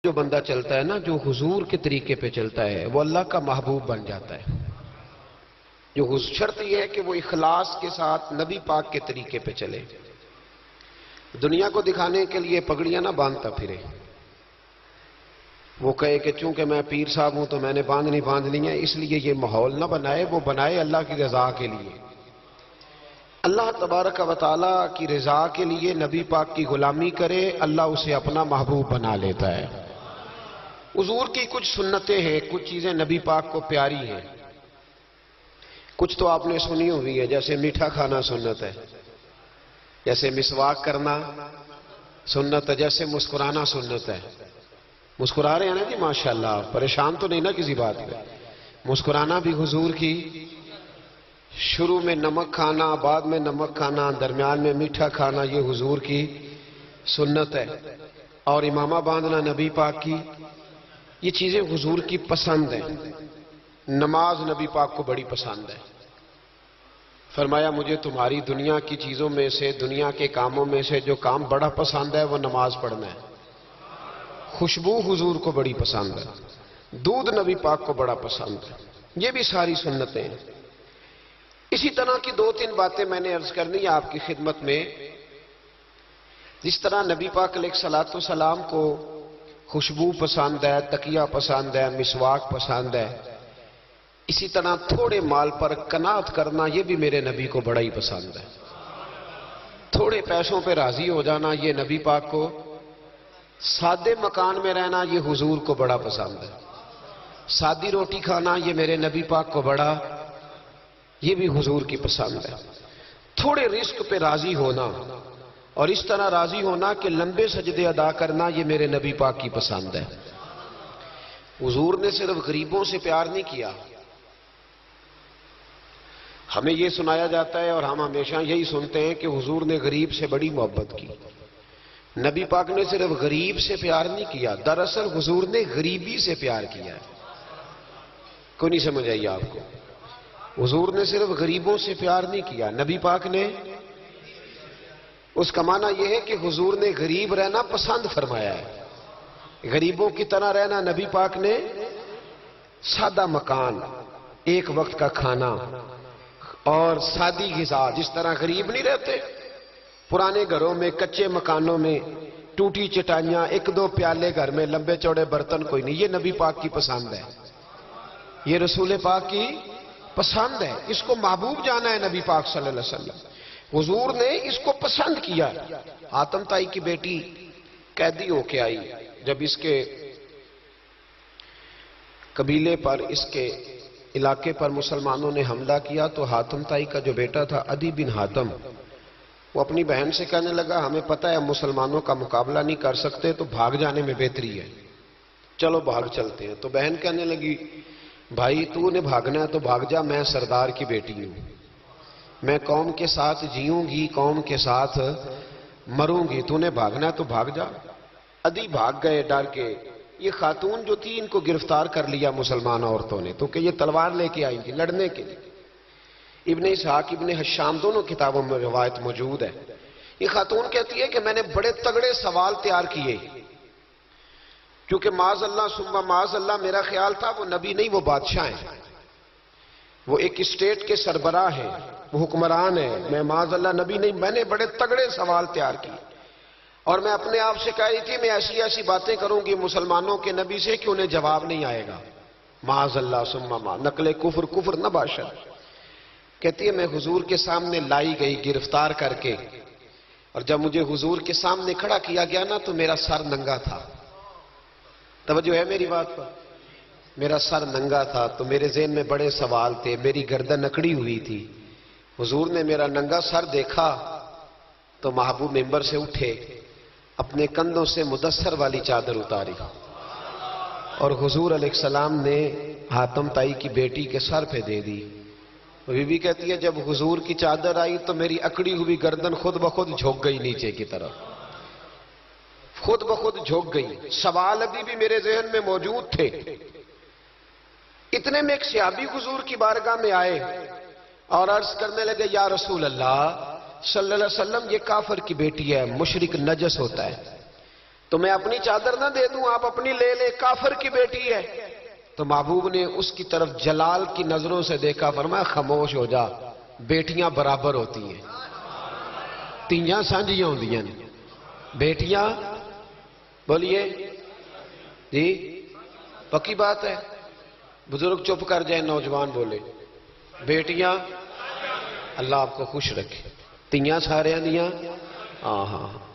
جو بندہ چلتا ہے نا، جو حضور کے طریقے پہ چلتا ہے، وہ اللہ کا محبوب بن جاتا ہے۔ جو شرط یہ ہے کہ وہ اخلاص کے ساتھ نبی پاک کے طریقے پہ چلے، دنیا کو دکھانے کے لیے پگڑیاں نہ باندھتا پھرے، وہ کہے کہ چونکہ میں پیر صاحب ہوں تو میں نے باندھنی ہے، اس لیے یہ ماحول نہ بنائے، وہ بنائے اللہ کی رضا کے لیے، اللہ تبارک و تعالیٰ کی رضا کے لیے نبی پاک کی غلامی کرے، اللہ اسے اپنا محبوب بنا لیتا ہے۔ حضور کی کچھ سنتیں ہیں، کچھ چیزیں نبی پاک کو پیاری ہیں، کچھ تو آپ نے سنی ہوئی ہے، جیسے میٹھا کھانا سنت ہے، جیسے مسواک کرنا سنت ہے، جیسے مسکرانا سنت ہے۔ مسکرا رہے ہیں نا جی ماشاءاللہ، پریشان تو نہیں نا کسی بات پہ؟ مسکرانا بھی حضور کی، شروع میں نمک کھانا، بعد میں نمک کھانا، درمیان میں میٹھا کھانا، یہ حضور کی سنت ہے۔ اور امامہ باندھنا نبی پاک کی، یہ چیزیں حضور کی پسند ہیں۔ نماز نبی پاک کو بڑی پسند ہے، فرمایا مجھے تمہاری دنیا کی چیزوں میں سے، دنیا کے کاموں میں سے جو کام بڑا پسند ہے وہ نماز پڑھنا ہے۔ خوشبو حضور کو بڑی پسند ہے، دودھ نبی پاک کو بڑا پسند ہے، یہ بھی ساری سنتیں ہیں۔ اسی طرح کی دو تین باتیں میں نے عرض کرنی ہے آپ کی خدمت میں۔ جس طرح نبی پاک علیہ الصلوۃ والسلام کو خوشبو پسند ہے، تکیہ پسند ہے، مسواک پسند ہے، اسی طرح تھوڑے مال پر قناعت کرنا یہ بھی میرے نبی کو بڑا ہی پسند ہے۔ تھوڑے پیسوں پہ راضی ہو جانا یہ نبی پاک کو، سادے مکان میں رہنا یہ حضور کو بڑا پسند ہے، سادی روٹی کھانا یہ میرے نبی پاک کو بڑا، یہ بھی حضور کی پسند ہے۔ تھوڑے رزق پہ راضی ہونا اور اس طرح راضی ہونا کہ لمبے سجدے ادا کرنا یہ میرے نبی پاک کی پسند ہے۔ حضور نے صرف غریبوں سے پیار نہیں کیا، ہمیں یہ سنایا جاتا ہے اور ہم ہمیشہ یہی سنتے ہیں کہ حضور نے غریب سے بڑی محبت کی۔ نبی پاک نے صرف غریب سے پیار نہیں کیا، دراصل حضور نے غریبی سے پیار کیا ہے۔ کوئی نہیں سمجھ آئی آپ کو؟ حضور نے صرف غریبوں سے پیار نہیں کیا، نبی پاک نے، اس کا معنی یہ ہے کہ حضور نے غریب رہنا پسند فرمایا ہے، غریبوں کی طرح رہنا نبی پاک نے، سادہ مکان، ایک وقت کا کھانا اور سادی غذا، جس طرح غریب نہیں رہتے پرانے گھروں میں، کچے مکانوں میں، ٹوٹی چٹائیاں، ایک دو پیالے گھر میں، لمبے چوڑے برتن کوئی نہیں، یہ نبی پاک کی پسند ہے، یہ رسول پاک کی پسند ہے، اس کو محبوب جانا ہے نبی پاک صلی اللہ علیہ وسلم۔ حضور نے اس کو پسند کیا۔ حاتم تائی کی بیٹی قیدی ہو کے آئی، جب اس کے قبیلے پر، اس کے علاقے پر مسلمانوں نے حملہ کیا تو حاتم تائی کا جو بیٹا تھا عدی بن حاتم، وہ اپنی بہن سے کہنے لگا ہمیں پتہ ہے مسلمانوں کا مقابلہ نہیں کر سکتے تو بھاگ جانے میں بہتری ہے، چلو بھاگ چلتے ہیں۔ تو بہن کہنے لگی بھائی تو نے بھاگنا ہے تو بھاگ جا، میں سردار کی بیٹی ہوں، میں قوم کے ساتھ جیوں گی، قوم کے ساتھ مروں گی، تو نے بھاگنا ہے تو بھاگ جا۔ عدی بھاگ گئے ڈر کے۔ یہ خاتون جو تھی ان کو گرفتار کر لیا مسلمان عورتوں نے، تو کہ یہ تلوار لے کے آئی تھی لڑنے کے لیے۔ ابن اسحاق ابن حشام دونوں کتابوں میں روایت موجود ہے۔ یہ خاتون کہتی ہے کہ میں نے بڑے تگڑے سوال تیار کیے، کیونکہ معاذ اللہ ثم معاذ اللہ میرا خیال تھا وہ نبی نہیں، وہ بادشاہ ہیں، وہ ایک اسٹیٹ کے سربراہ ہیں، وہ حکمران ہیں، میں معاذ اللہ نبی نہیں، میں نے بڑے تگڑے سوال تیار کیے اور میں اپنے آپ سے کہہ رہی تھی میں ایسی ایسی باتیں کروں گی مسلمانوں کے نبی سے کہ انہیں جواب نہیں آئے گا، معاذ اللہ ثم معاذ، نقل کفر کفر نہ باشد۔ کہتی ہے میں حضور کے سامنے لائی گئی گرفتار کر کے، اور جب مجھے حضور کے سامنے کھڑا کیا گیا نا تو میرا سر ننگا تھا، توجہ ہے میری بات پر، میرا سر ننگا تھا تو میرے ذہن میں بڑے سوال تھے، میری گردن اکڑی ہوئی تھی، حضور نے میرا ننگا سر دیکھا تو محبوب ممبر سے اٹھے، اپنے کندھوں سے مدثر والی چادر اتاری اور حضور علیہ السلام نے حاتم تائی کی بیٹی کے سر پہ دے دی۔ بی بی کہتی ہے جب حضور کی چادر آئی تو میری اکڑی ہوئی گردن خود بخود جھک گئی نیچے کی طرف، خود بخود جھک گئی، سوال ابھی بھی میرے ذہن میں موجود تھے۔ اتنے میں ایک صحابی حضور کی بارگاہ میں آئے اور عرض کرنے لگے یا رسول اللہ صلی اللہ علیہ وسلم یہ کافر کی بیٹی ہے، مشرک نجس ہوتا ہے، تو میں اپنی چادر نہ دے دوں، آپ اپنی لے لے، کافر کی بیٹی ہے۔ تو محبوب نے اس کی طرف جلال کی نظروں سے دیکھا، فرمایا خاموش ہو جا، بیٹیاں برابر ہوتی ہیں، تیاں سانجیاں ہوندیاں نے، بیٹیاں بولیے جی پکی بات ہے، بزرگ چپ کر جائیں، نوجوان بولے بیٹیاں، اللہ آپ کو خوش رکھے، تیاں سارے دیاں، ہاں ہاں